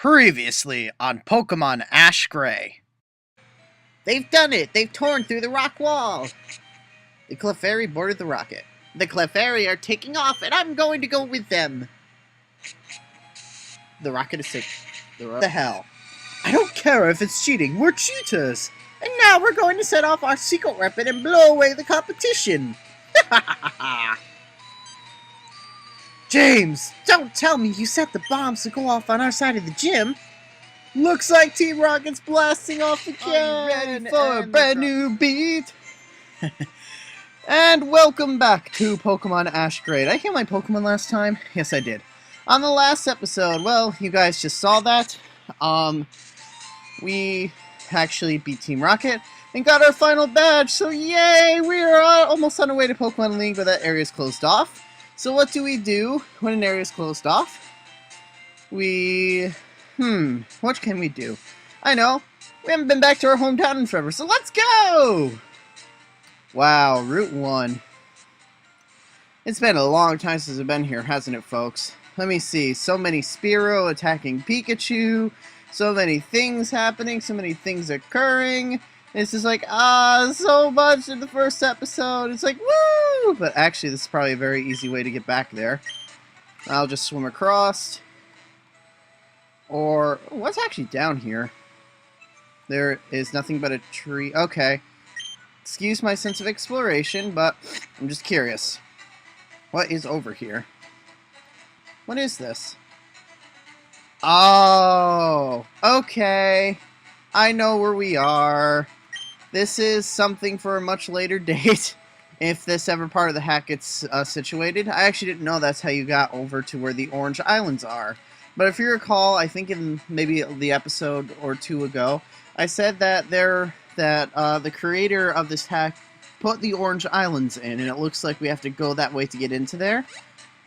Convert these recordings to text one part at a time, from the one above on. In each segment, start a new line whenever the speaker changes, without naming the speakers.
Previously on Pokemon Ash Gray.
They've done it! They've torn through the rock wall! The Clefairy boarded the rocket. The Clefairy are taking off, and I'm going to go with them! The rocket is sick. The hell? I don't care if it's cheating, we're cheaters! And now we're going to set off our secret weapon and blow away the competition! James, don't tell me you set the bombs to go off on our side of the gym! Looks like Team Rocket's blasting off again!
Ready for a brand new beat? And welcome back to Pokemon Ash Gray. Did I heal my Pokemon last time? Yes, I did. On the last episode, well, you guys just saw that. We actually beat Team Rocket and got our final badge, so yay! We are almost on our way to Pokemon League, but that area's closed off. So what do we do when an area is closed off? What can we do? I know, we haven't been back to our hometown in forever, so let's go! Wow, Route 1. It's been a long time since I've been here, hasn't it, folks? Let me see, so many Spearow attacking Pikachu, so many things happening, so many things occurring. It's just like, so much in the first episode. It's like, woo! But actually, this is probably a very easy way to get back there. I'll just swim across. Or, what's actually down here? There is nothing but a tree. Okay. Excuse my sense of exploration, but I'm just curious. What is over here? What is this? Oh, okay. I know where we are. This is something for a much later date, if this ever part of the hack gets situated. I actually didn't know that's how you got over to where the Orange Islands are. But if you recall, I think in maybe the episode or two ago, I said that the creator of this hack put the Orange Islands in, and it looks like we have to go that way to get into there.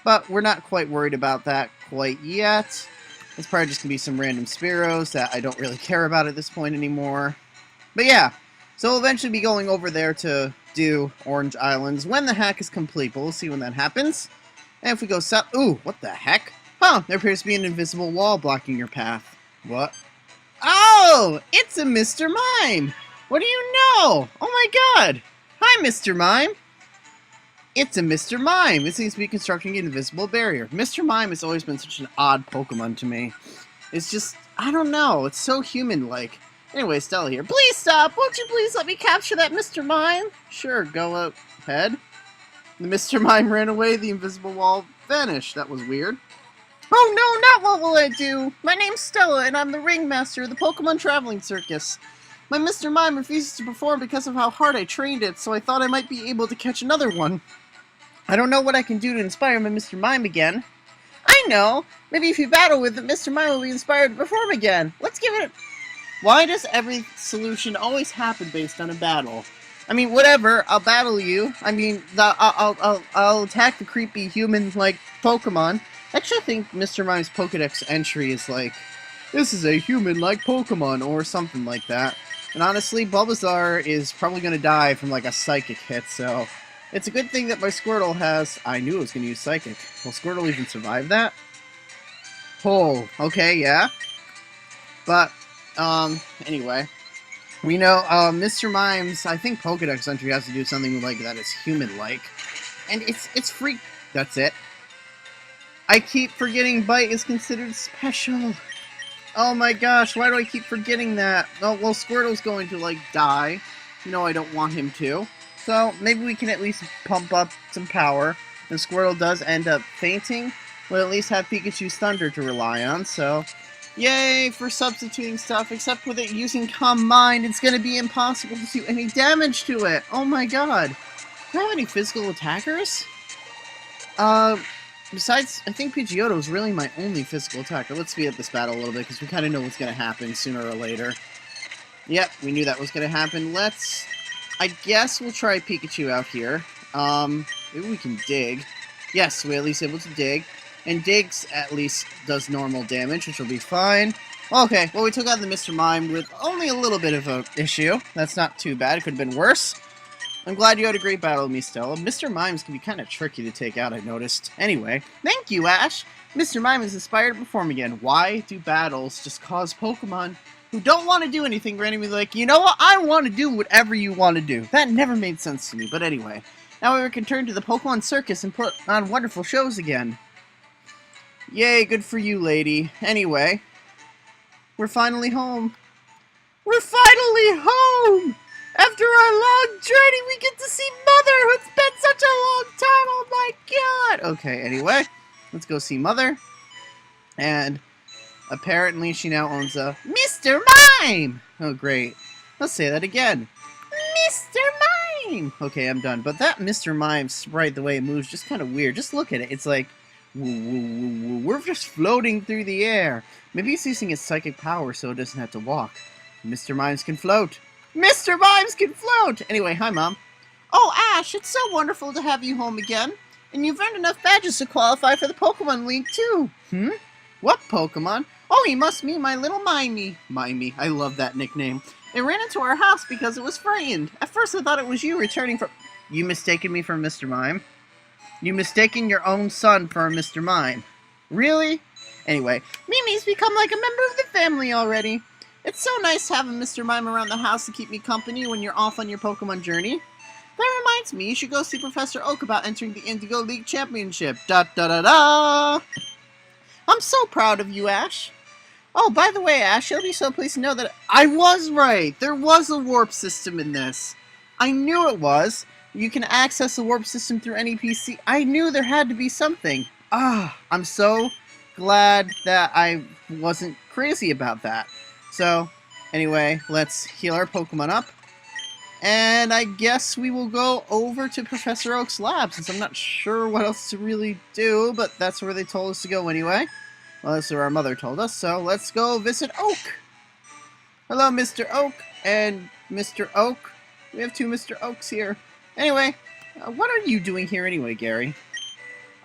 But we're not quite worried about that quite yet. It's probably just going to be some random Spearows that I don't really care about at this point anymore. But yeah, so we'll eventually be going over there to do Orange Islands when the hack is complete, but we'll see when that happens. And if we go south... Ooh, what the heck? Huh, there appears to be an invisible wall blocking your path. What? Oh, it's a Mr. Mime! What do you know? Oh my god! Hi, Mr. Mime! It's a Mr. Mime! It seems to be constructing an invisible barrier. Mr. Mime has always been such an odd Pokemon to me. It's just, I don't know, it's so human-like. Anyway, Stella here. Please stop! Won't you please let me capture that Mr. Mime? Sure, go ahead. The Mr. Mime ran away, the invisible wall vanished. That was weird. Oh no, not what will I do! My name's Stella, and I'm the ringmaster of the Pokemon Traveling Circus. My Mr. Mime refuses to perform because of how hard I trained it, so I thought I might be able to catch another one. I don't know what I can do to inspire my Mr. Mime again. I know! Maybe if you battle with it, Mr. Mime will be inspired to perform again. Let's give it a... Why does every solution always happen based on a battle? I mean, whatever, I'll battle you. I mean, I'll attack the creepy human-like Pokemon. Actually, I think Mr. Mime's Pokedex entry is like, this is a human-like Pokemon, or something like that. And honestly, Bulbasaur is probably going to die from like a Psychic hit, so... It's a good thing that my Squirtle has... I knew it was going to use Psychic. Will Squirtle even survive that? Oh, okay, yeah. But, anyway. We know, Mr. Mime's, I think Pokedex entry has to do something like that is human-like. And it's free... That's it. I keep forgetting Bite is considered special. Oh my gosh, why do I keep forgetting that? Oh, well, Squirtle's going to, like, die. No, I don't want him to. So, maybe we can at least pump up some power. If Squirtle does end up fainting, we'll at least have Pikachu's Thunder to rely on, so... Yay for substituting stuff, except with it using Calm Mind, it's gonna be impossible to do any damage to it! Oh my god! Do I have any physical attackers? Besides, I think Pidgeotto is really my only physical attacker. Let's speed up this battle a little bit, because we kind of know what's gonna happen sooner or later. Yep, we knew that was gonna happen. I guess we'll try Pikachu out here. Maybe we can dig. Yes, we're at least able to dig. And Diggs at least does normal damage, which will be fine. Okay, well we took out the Mr. Mime with only a little bit of an issue. That's not too bad, it could have been worse. I'm glad you had a great battle with me, Stella. Mr. Mimes can be kind of tricky to take out, I noticed. Anyway, thank you, Ash. Mr. Mime is inspired to perform again. Why do battles just cause Pokemon who don't want to do anything randomly like, you know what, I want to do whatever you want to do? That never made sense to me, but anyway. Now we can turn to the Pokemon Circus and put on wonderful shows again. Yay, good for you, lady. Anyway, we're finally home. We're finally home! After our long journey, we get to see Mother! It's been such a long time, oh my god! Okay, anyway, let's go see Mother. And apparently she now owns a Mr. Mime! Oh, great. Let's say that again. Mr. Mime! Okay, I'm done. But that Mr. Mime sprite, the way it moves, just kind of weird. Just look at it. It's like, woo, woo, woo, woo. We're just floating through the air. Maybe he's using his psychic power so it doesn't have to walk. Mr. Mimes can float. Mr. Mimes can float! Anyway, hi, Mom. Oh, Ash, it's so wonderful to have you home again. And you've earned enough badges to qualify for the Pokemon League, too. What Pokemon? Oh, he must mean my little Mimey. Mimey, I love that nickname. It ran into our house because it was frightened. At first I thought it was you returning from... You mistaken me for Mr. Mime? You mistaken your own son for a Mr. Mime? Really? Anyway, Mimi's become like a member of the family already. It's so nice having Mr. Mime around the house to keep me company when you're off on your Pokemon journey. That reminds me, you should go see Professor Oak about entering the Indigo League Championship. Da-da-da-da! I'm so proud of you, Ash. Oh, by the way, Ash, you'll be so pleased to know that I was right. There was a warp system in this. I knew it was. You can access the warp system through any PC. I knew there had to be something. I'm so glad that I wasn't crazy about that. So, anyway, let's heal our Pokemon up. And I guess we will go over to Professor Oak's lab, since I'm not sure what else to really do, but that's where they told us to go anyway. Well, that's where our mother told us, so let's go visit Oak. Hello, Mr. Oak and Mr. Oak. We have two Mr. Oaks here. Anyway, what are you doing here anyway, Gary?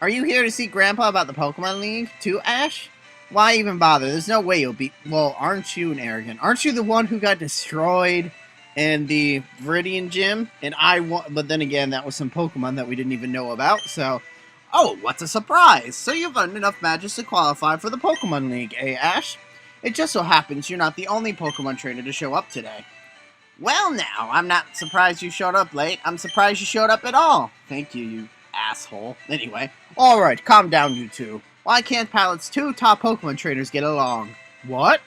Are you here to see Grandpa about the Pokemon League, too, Ash? Why even bother? There's no way you'll be... Well, aren't you an arrogant? Aren't you the one who got destroyed in the Viridian Gym? And I want... But then again, that was some Pokemon that we didn't even know about, so... Oh, what's a surprise! So you've earned enough badges to qualify for the Pokemon League, eh, Ash? It just so happens you're not the only Pokemon trainer to show up today. Well now, I'm not surprised you showed up late. I'm surprised you showed up at all. Thank you, you asshole. Anyway, alright, calm down, you two. Why can't Pallet's two top Pokemon trainers get along? What?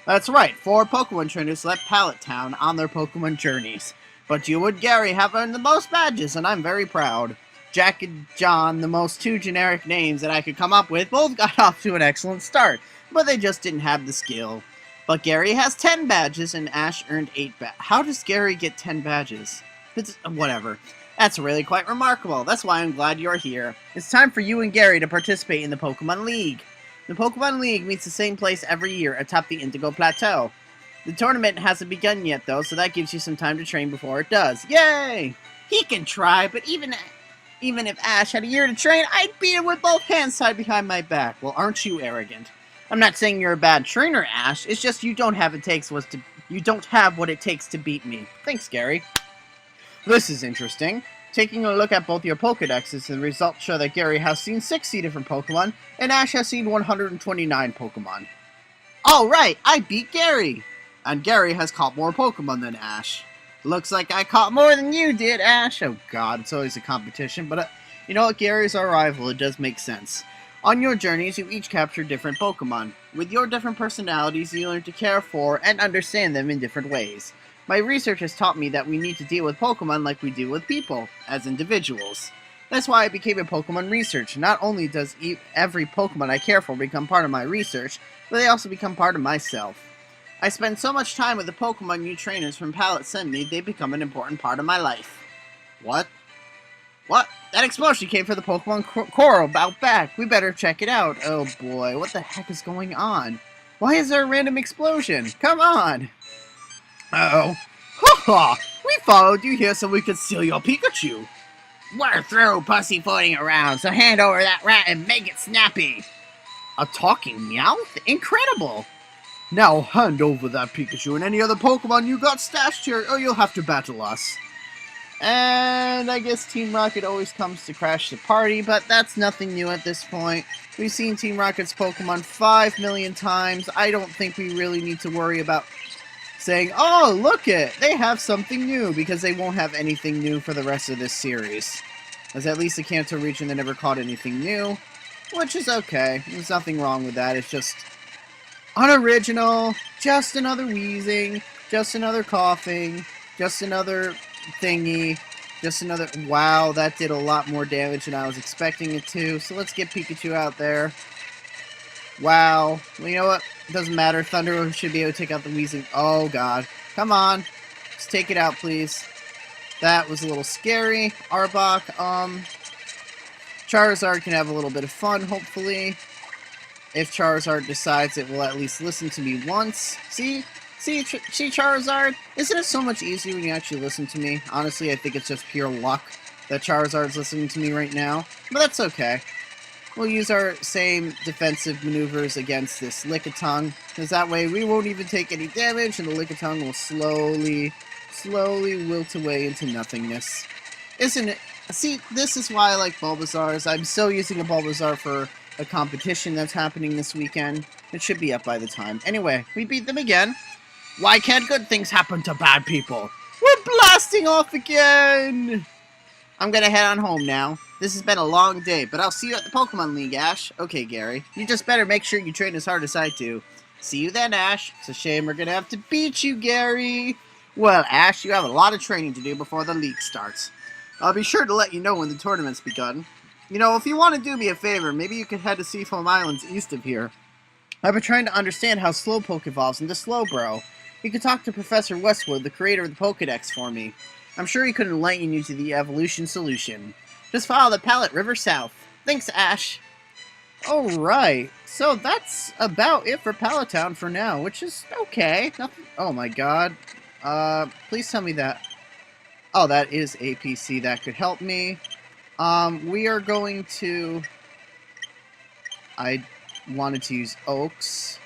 That's right, 4 Pokemon trainers left Pallet Town on their Pokemon journeys. But you and Gary have earned the most badges, and I'm very proud. Jack and John, the most 2 generic names that I could come up with, both got off to an excellent start, but they just didn't have the skill. But Gary has 10 badges, and Ash earned 8 badges. How does Gary get 10 badges? Whatever. That's really quite remarkable. That's why I'm glad you're here. It's time for you and Gary to participate in the Pokemon League. The Pokemon League meets the same place every year atop the Indigo Plateau. The tournament hasn't begun yet, though, so that gives you some time to train before it does. Yay! He can try, but even if Ash had a year to train, I'd beat him with both hands tied behind my back. Well, aren't you arrogant? I'm not saying you're a bad trainer, Ash. It's just you don't have what it takes to beat me. Thanks, Gary. This is interesting. Taking a look at both your Pokedexes, the results show that Gary has seen 60 different Pokemon, and Ash has seen 129 Pokemon. Alright, I beat Gary! And Gary has caught more Pokemon than Ash. Looks like I caught more than you did, Ash. Oh god, it's always a competition, but you know what, Gary's our rival, it does make sense. On your journeys, you each capture different Pokemon. With your different personalities, you learn to care for and understand them in different ways. My research has taught me that we need to deal with Pokemon like we deal with people, as individuals. That's why I became a Pokemon researcher. Not only does every Pokemon I care for become part of my research, but they also become part of myself. I spend so much time with the Pokemon you trainers from Pallet send me, they become an important part of my life. What? What? That explosion came from the Pokemon Coral out back. We better check it out. Oh boy, what the heck is going on? Why is there a random explosion? Come on! Uh-oh. Ha-ha! We followed you here so we could steal your Pikachu. We're through pussyfooting around, so hand over that rat and make it snappy. A talking Meowth? Incredible! Now hand over that Pikachu and any other Pokemon you got stashed here, or you'll have to battle us. And I guess Team Rocket always comes to crash the party, but that's nothing new at this point. We've seen Team Rocket's Pokemon 5 million times. I don't think we really need to worry about saying, oh, look it, they have something new, because they won't have anything new for the rest of this series. As at least the Kanto region, they never caught anything new, which is okay. There's nothing wrong with that. It's just unoriginal, just another wheezing, just another coughing, just another thingy, just another... Wow, that did a lot more damage than I was expecting it to, so let's get Pikachu out there. Wow. Well, you know what? It doesn't matter. Thunder should be able to take out the wheezing. Oh, God. Come on. Just take it out, please. That was a little scary. Arbok, Charizard can have a little bit of fun, hopefully. If Charizard decides it will at least listen to me once. See, Charizard? Isn't it so much easier when you actually listen to me? Honestly, I think it's just pure luck that Charizard's listening to me right now. But that's okay. We'll use our same defensive maneuvers against this Lickitung, because that way we won't even take any damage, and the Lickitung will slowly wilt away into nothingness. Isn't it? See, this is why I like Bulbasaurs. I'm still using a Bulbasaur for a competition that's happening this weekend. It should be up by the time. Anyway, we beat them again. Why can't good things happen to bad people? We're blasting off again! I'm gonna head on home now. This has been a long day, but I'll see you at the Pokemon League, Ash. Okay, Gary. You just better make sure you train as hard as I do. See you then, Ash. It's a shame we're gonna have to beat you, Gary. Well, Ash, you have a lot of training to do before the league starts. I'll be sure to let you know when the tournament's begun. You know, if you want to do me a favor, maybe you could head to Seafoam Islands east of here. I've been trying to understand how Slowpoke evolves into Slowbro. You could talk to Professor Westwood, the creator of the Pokedex, for me. I'm sure he could enlighten you to the evolution solution. Just follow the Pallet River south. Thanks, Ash. Alright, so that's about it for Pallet Town for now, which is okay. Nothing. Oh my god. Please tell me that. Oh, that is a PC that could help me. We are going to... I wanted to use Oaks.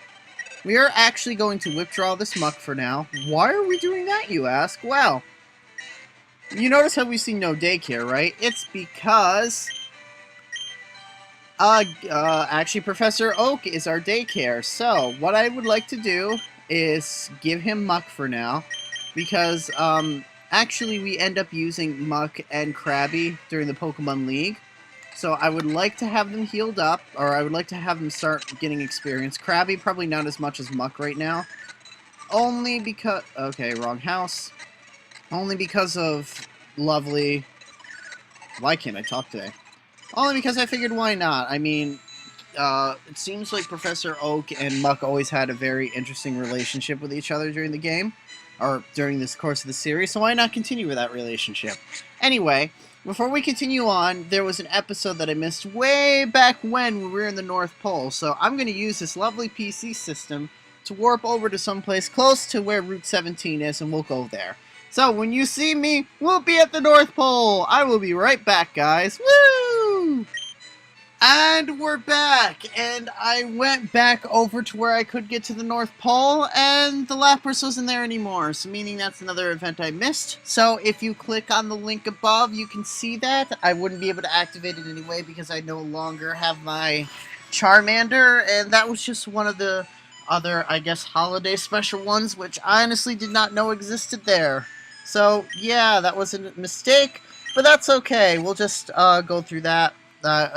We are actually going to withdraw this muck for now. Why are we doing that, you ask? Well, you notice how we see no daycare, right? It's because... actually, Professor Oak is our daycare. So, what I would like to do is give him muck for now. Because, actually, we end up using Muck and Krabby during the Pokemon League. So I would like to have them healed up, or I would like to have them start getting experience. Krabby, probably not as much as Muck right now. Only because... Okay, wrong house. Only because of Lovely... Why can't I talk today? Only because I figured why not. I mean, it seems like Professor Oak and Muck always had a very interesting relationship with each other during the game. Or during this course of the series, so why not continue with that relationship? Anyway, before we continue on, there was an episode that I missed way back when we were in the North Pole, so I'm going to use this lovely PC system to warp over to someplace close to where Route 17 is, and we'll go there. So, when you see me, we'll be at the North Pole! I will be right back, guys. Woo! And we're back, and I went back over to where I could get to the North Pole, and the Lapras wasn't there anymore, so meaning that's another event I missed. So if you click on the link above, you can see that. I wouldn't be able to activate it anyway because I no longer have my Charmander, and that was just one of the other, I guess, holiday special ones, which I honestly did not know existed there. So, yeah, that was a mistake, but that's okay. We'll just go through that.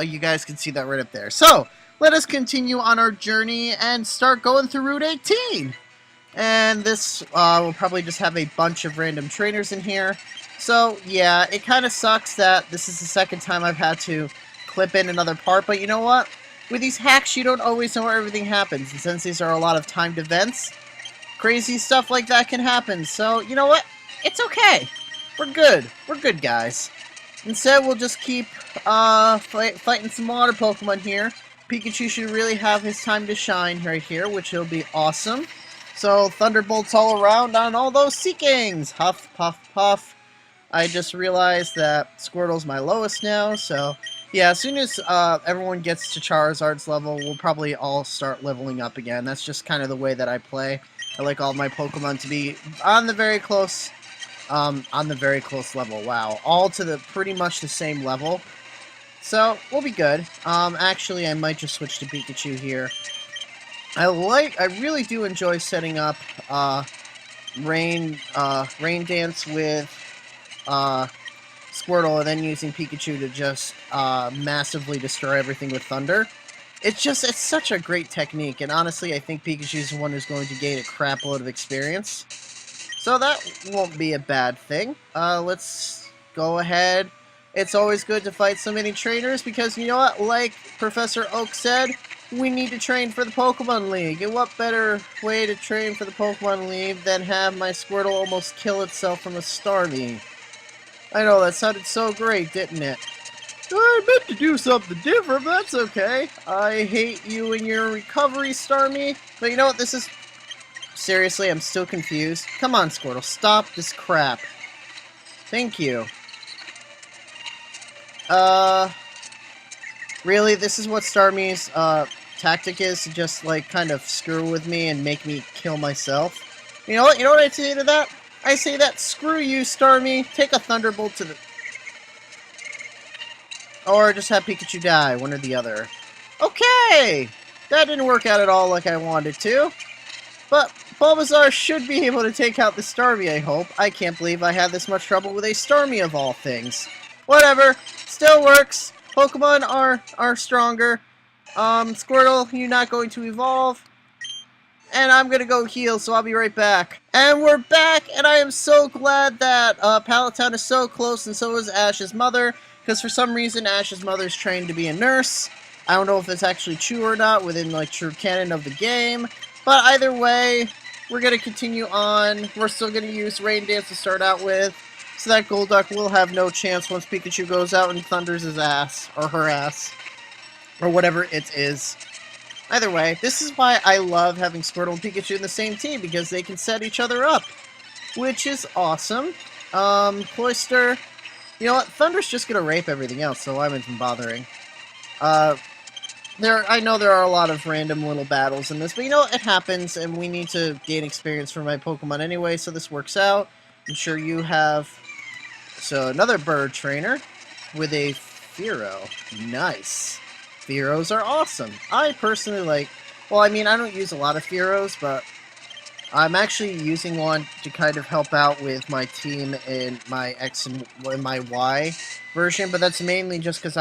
You guys can see that right up there. So, let us continue on our journey and start going through Route 18. And this will probably just have a bunch of random trainers in here. So, yeah, it kind of sucks that this is the second time I've had to clip in another part. But you know what? With these hacks, you don't always know where everything happens. And since these are a lot of timed events, crazy stuff like that can happen. So, you know what? It's okay. We're good. We're good, guys. Instead, we'll just keep fighting some water Pokemon here. Pikachu should really have his time to shine right here, which will be awesome. So, Thunderbolts all around on all those Seekings! Huff, puff, puff. I just realized that Squirtle's my lowest now, so... Yeah, as soon as everyone gets to Charizard's level, we'll probably all start leveling up again. That's just kind of the way that I play. I like all my Pokemon to be on the very close on the very close level. Wow, all to the pretty much the same level. So, we'll be good. Actually, I might just switch to Pikachu here. I really do enjoy setting up, Rain Dance with, Squirtle, and then using Pikachu to just, massively destroy everything with Thunder. It's such a great technique, and honestly, I think Pikachu's the one who's going to gain a crap load of experience. So that won't be a bad thing. Let's go ahead. It's always good to fight so many trainers because, you know what, like Professor Oak said, we need to train for the Pokemon League. And what better way to train for the Pokemon League than have my Squirtle almost kill itself from a Starmie? I know, that sounded so great, didn't it? I meant to do something different, but that's okay. I hate you and your recovery, Starmie. But you know what, this is... Seriously, I'm still confused. Come on, Squirtle, stop this crap. Thank you. Really, this is what Starmie's, tactic is, to just, like, kind of screw with me and make me kill myself? You know what I say to that? I say that, screw you, Starmie, take a Thunderbolt to the... Or just have Pikachu die, one or the other. Okay! That didn't work out at all like I wanted to. But Bulbasaur should be able to take out the Starmie, I hope. I can't believe I had this much trouble with a Starmie of all things. Whatever, still works. Pokemon are stronger. Squirtle, you're not going to evolve. And I'm gonna go heal, so I'll be right back. And we're back, and I am so glad that Pallet Town is so close, and so is Ash's mother. Because for some reason, Ash's mother's trained to be a nurse. I don't know if it's actually true or not within, like, true canon of the game. But either way, we're going to continue on. We're still going to use Rain Dance to start out with. So that Golduck will have no chance once Pikachu goes out and thunders his ass. Or her ass. Or whatever it is. Either way, this is why I love having Squirtle and Pikachu in the same team. Because they can set each other up. Which is awesome. Cloyster... You know what? Thunder's just gonna rape everything else, so I'm even bothering. I know there are a lot of random little battles in this, but you know, it happens, and we need to gain experience for my Pokemon anyway, so this works out. I'm sure you have... So, another bird trainer with a Fearow. Nice. Fearows are awesome. I personally like... Well, I mean, I don't use a lot of Fearows, but... I'm actually using one to kind of help out with my team in my X and my Y version, but that's mainly just because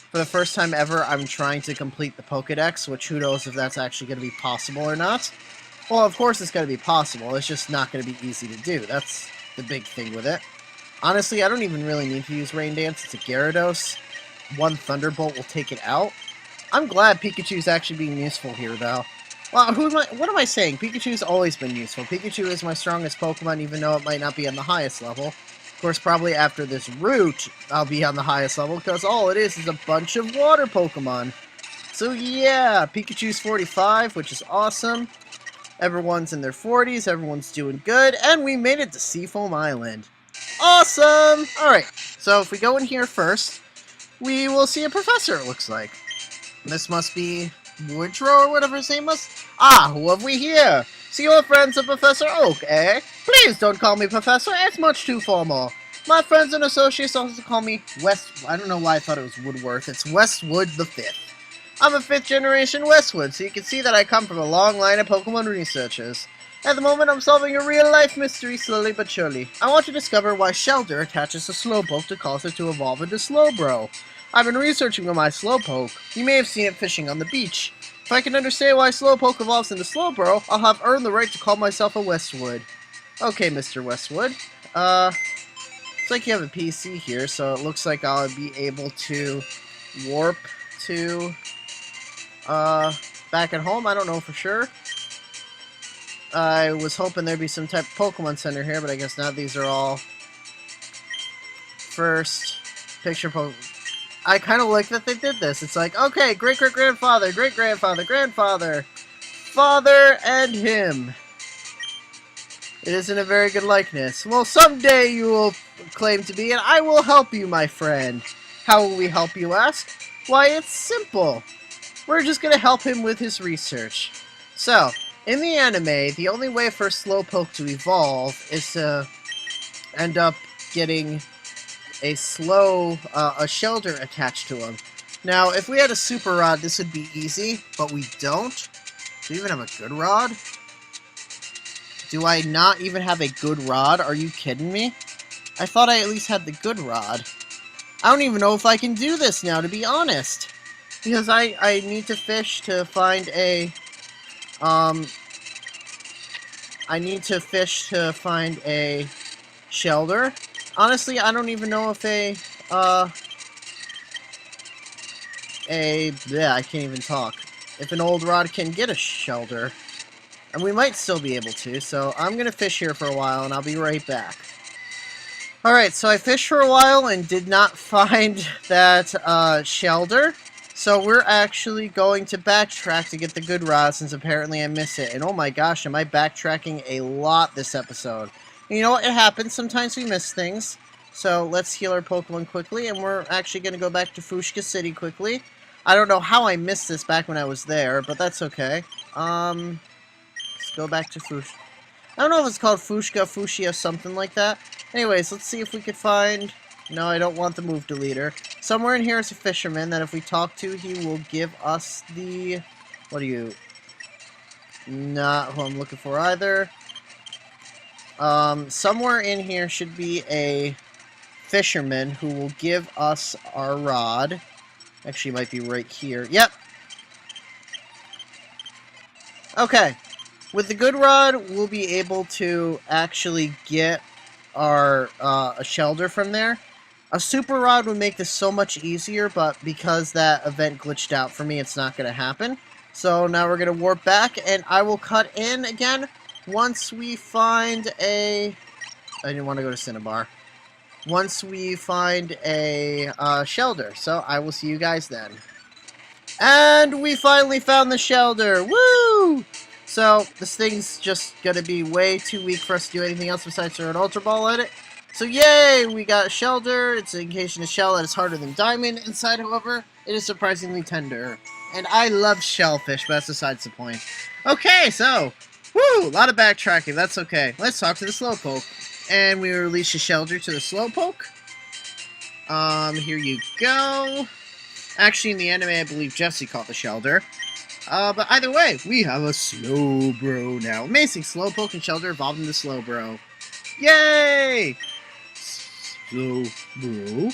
for the first time ever, I'm trying to complete the Pokedex, which who knows if that's actually going to be possible or not. Well, of course it's going to be possible, it's just not going to be easy to do. That's the big thing with it. Honestly, I don't even really need to use Rain Dance. It's a Gyarados. One Thunderbolt will take it out. I'm glad Pikachu's actually being useful here, though. Well, what am I saying? Pikachu's always been useful. Pikachu is my strongest Pokemon, even though it might not be on the highest level. Of course, probably after this route, I'll be on the highest level, because all it is a bunch of water Pokemon. So yeah, Pikachu's 45, which is awesome. Everyone's in their 40s, everyone's doing good, and we made it to Seafoam Island. Awesome! Alright, so if we go in here first, we will see a professor, it looks like. This must be... Woodrow or whatever his name was? Ah, who have we here? See your friends of Professor Oak, eh? Please don't call me Professor, it's much too formal. My friends and associates also call me I don't know why I thought it was Woodworth. It's Westwood the 5th. I'm a 5th generation Westwood, so you can see that I come from a long line of Pokemon researchers. At the moment, I'm solving a real-life mystery slowly but surely. I want to discover why Shelter attaches a Slowpoke to cause it to evolve into Slowbro. I've been researching with my Slowpoke. You may have seen it fishing on the beach. If I can understand why Slowpoke evolves into Slowbro, I'll have earned the right to call myself a Westwood. Okay, Mr. Westwood. It's like you have a PC here, so it looks like I'll be able to warp to, back at home. I don't know for sure. I was hoping there'd be some type of Pokemon Center here, but I guess not. These are all first picture Pokemon. I kind of like that they did this. It's like, okay, great-great-grandfather, great-grandfather, grandfather, father, and him. It isn't a very good likeness. Well, someday you will claim to be, and I will help you, my friend. How will we help, you ask? Why, it's simple. We're just going to help him with his research. So, in the anime, the only way for Slowpoke to evolve is to end up getting a shelter attached to him. Now, if we had a super rod, this would be easy, but we don't. Do we even have a good rod? Do I not even have a good rod? Are you kidding me? I thought I at least had the good rod. I don't even know if I can do this now, to be honest. Because I need to fish to find a, I need to fish to find a shelter. Honestly, I don't even know if yeah, I can't even talk. If an old rod can get a shelter. And we might still be able to, so I'm gonna fish here for a while, and I'll be right back. Alright, so I fished for a while and did not find that shelter. So we're actually going to backtrack to get the good rod, since apparently I missed it. And oh my gosh, am I backtracking a lot this episode. And you know what? It happens. Sometimes we miss things. So let's heal our Pokemon quickly, and we're actually going to go back to Fuchsia City quickly. I don't know how I missed this back when I was there, but that's okay. Let's go back to Fuchsia. I don't know if it's called Fuchsia, something like that. Anyways, let's see if we could find... No, I don't want the move deleter. Somewhere in here is a fisherman that if we talk to, he will give us the... What are you? Not who I'm looking for either. Somewhere in here should be a fisherman who will give us our rod. Actually, it might be right here. Yep. Okay. With the good rod, we'll be able to actually get our a shelter from there. A super rod would make this so much easier, but because that event glitched out for me, it's not going to happen. So now we're going to warp back, and I will cut in again once we find a... I didn't want to go to Cinnabar. Once we find a shelter. So I will see you guys then. And we finally found the shelter! Woo! So this thing's just going to be way too weak for us to do anything else besides throw an Ultra Ball at it. So yay, we got a shelter. It's an occasional shell that is harder than diamond. Inside, however, it is surprisingly tender. And I love shellfish, but that's besides the point. Okay, so, woo, a lot of backtracking. That's okay. Let's talk to the Slowpoke. And we release a shelter to the Slowpoke. Here you go. Actually, in the anime, I believe Jesse caught the shelter. But either way, we have a Slowbro now. Amazing, Slowpoke and Shelter evolved into Slowbro. Yay! Slowbro.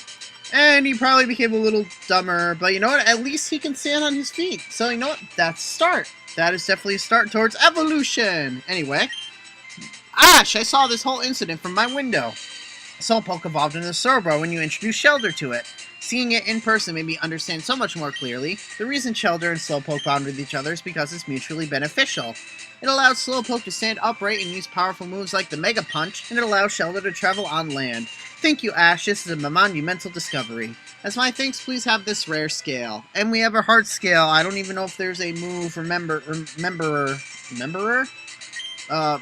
And he probably became a little dumber, but you know what? At least he can stand on his feet. So you know what? That's a start. That is definitely a start towards evolution. Anyway. Ash, I saw this whole incident from my window. Slowpoke evolved into Slowbro when you introduced Shelter to it. Seeing it in person made me understand so much more clearly. The reason Shelter and Slowpoke bond with each other is because it's mutually beneficial. It allows Slowpoke to stand upright and use powerful moves like the Mega Punch, and it allows Shelter to travel on land. Thank you, Ash. This is a monumental discovery. As my thanks, please have this rare scale. And we have a heart scale. I don't even know if there's a move rememberer?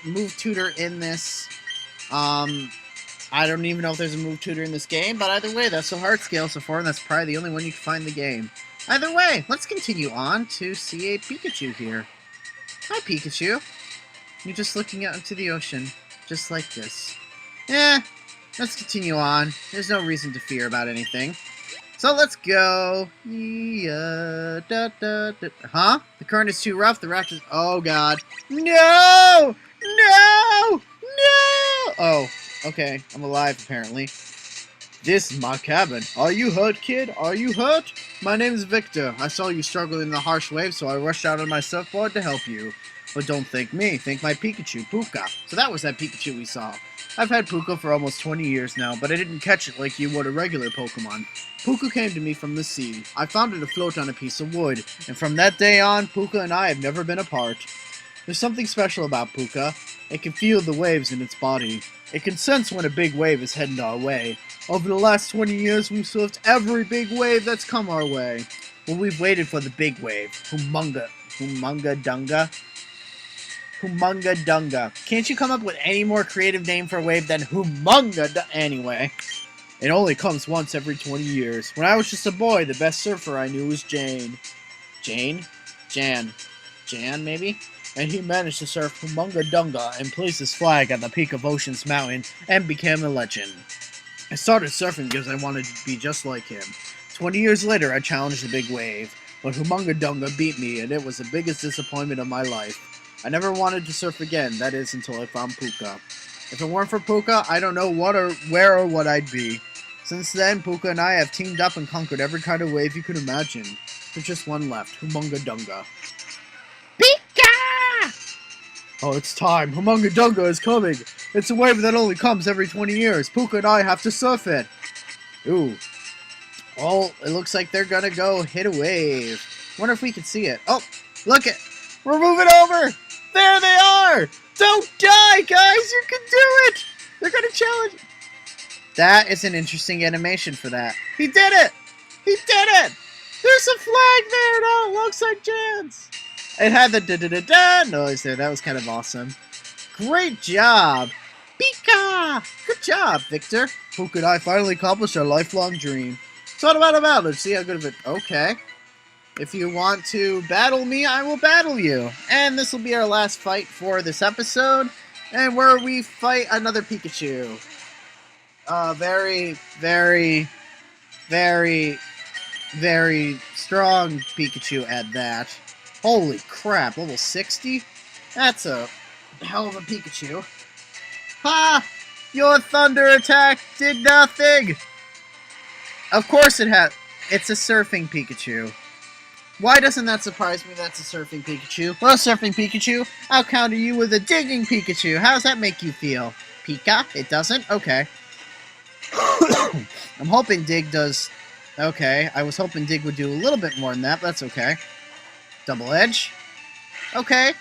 Move tutor in this. I don't even know if there's a move tutor in this game, but either way, that's a heart scale so far, and that's probably the only one you can find in the game. Either way, let's continue on to see a Pikachu here. Hi, Pikachu. You're just looking out into the ocean, just like this. Let's continue on. There's no reason to fear about anything. So let's go. Huh? The current is too rough. The raft is... Oh, God. No! No! No! Oh, okay. I'm alive, apparently. This is my cabin. Are you hurt, kid? Are you hurt? My name is Victor. I saw you struggling in the harsh waves, so I rushed out on my surfboard to help you. But don't thank me. Thank my Pikachu, Puka. So that was that Pikachu we saw. I've had Puka for almost 20 years now, but I didn't catch it like you would a regular Pokemon. Puka came to me from the sea. I found it afloat on a piece of wood, and from that day on, Puka and I have never been apart. There's something special about Puka. It can feel the waves in its body. It can sense when a big wave is heading our way. Over the last 20 years, we've surfed every big wave that's come our way. Well, we've waited for the big wave. Humunga Dunga. Can't you come up with any more creative name for a wave than Anyway, it only comes once every 20 years. When I was just a boy, the best surfer I knew was Jan, maybe? and he managed to surf Humunga Dunga and place his flag at the peak of Ocean's Mountain and became a legend. I started surfing because I wanted to be just like him. 20 years later, I challenged the big wave, but Humunga Dunga beat me, and it was the biggest disappointment of my life. I never wanted to surf again, that is, until I found Puka. If it weren't for Puka, I don't know where or what I'd be. Since then, Puka and I have teamed up and conquered every kind of wave you could imagine. There's just one left, Humunga Dunga.
Pika!
Oh, it's time. Humunga Dunga is coming. It's a wave that only comes every 20 years. Puka and I have to surf it. Ooh. Well, it looks like they're gonna go hit a wave. Wonder if we can see it. Oh, look it. We're moving over. There they are. Don't die, guys. You can do it. They're gonna challenge. That is an interesting animation for that. He did it. He did it. There's a flag there now. It looks like Jan's. It had the da-da-da-da noise there. That was kind of awesome. Great job. Pika! Good job, Victor. Puka and I finally accomplished our lifelong dream. So what about? Let's see how good of it. Okay. If you want to battle me, I will battle you. And this will be our last fight for this episode. And where we fight another Pikachu. Very, very, very, very strong Pikachu at that. Holy crap, level 60? That's a hell of a Pikachu. Ha! Your thunder attack did nothing! Of course it has. It's a surfing Pikachu. Why doesn't that surprise me that's a surfing Pikachu? Well, surfing Pikachu, I'll counter you with a digging Pikachu. How does that make you feel? Pika? It doesn't? Okay. I'm hoping Dig does... Okay, I was hoping Dig would do a little bit more than that, but that's okay. Double Edge. Okay.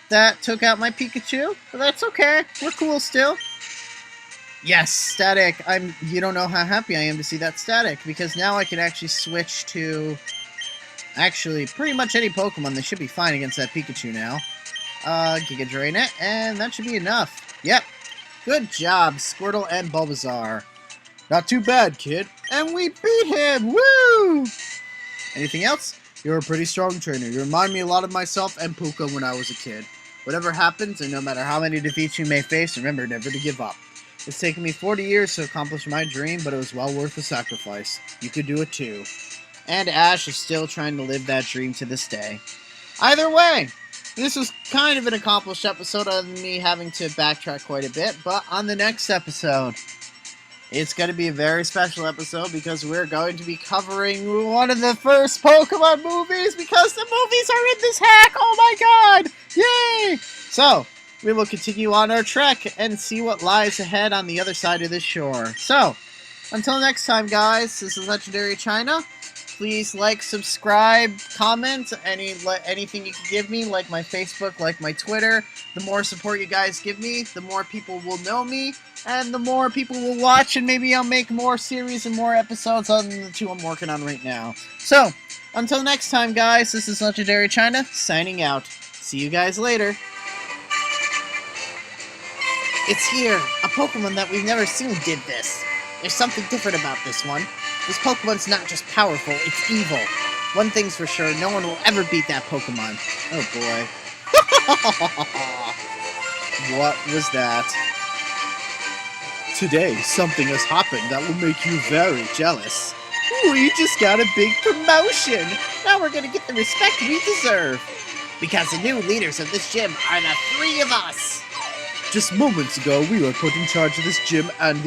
That took out my Pikachu, but that's okay. We're cool still. Yes, Static. You don't know how happy I am to see that Static, because now I can actually switch to... Actually, pretty much any Pokemon. They should be fine against that Pikachu now. Giga Drain it, and that should be enough. Yep. Good job, Squirtle and Bulbasaur. Not too bad, kid. And we beat him! Woo! Anything else? You're a pretty strong trainer. You remind me a lot of myself and Puka when I was a kid. Whatever happens, and no matter how many defeats you may face, remember never to give up. It's taken me 40 years to accomplish my dream, but it was well worth the sacrifice. You could do it too. And Ash is still trying to live that dream to this day. Either way, this was kind of an accomplished episode other than me having to backtrack quite a bit, but on the next episode, it's going to be a very special episode because we're going to be covering one of the first Pokemon movies because the movies are in this hack! Oh my god! Yay! So, we will continue on our trek and see what lies ahead on the other side of this shore. So, until next time, guys, this is Legendarychina. Please like, subscribe, comment, anything you can give me, like my Facebook, like my Twitter. The more support you guys give me, the more people will know me, and the more people will watch, and maybe I'll make more series and more episodes other than the two I'm working on right now. So, until next time, guys, this is Legendarychina, signing out. See you guys later. It's here, a Pokemon that we've never seen did this. There's something different about this one. This Pokemon's not just powerful, it's evil. One thing's for sure, no one will ever beat that Pokemon. Oh boy. What was that? Today, something has happened that will make you very jealous. We just got a big promotion! Now we're gonna get the respect we deserve! Because the new leaders of this gym are the three of us! Just moments ago, we were put in charge of this gym and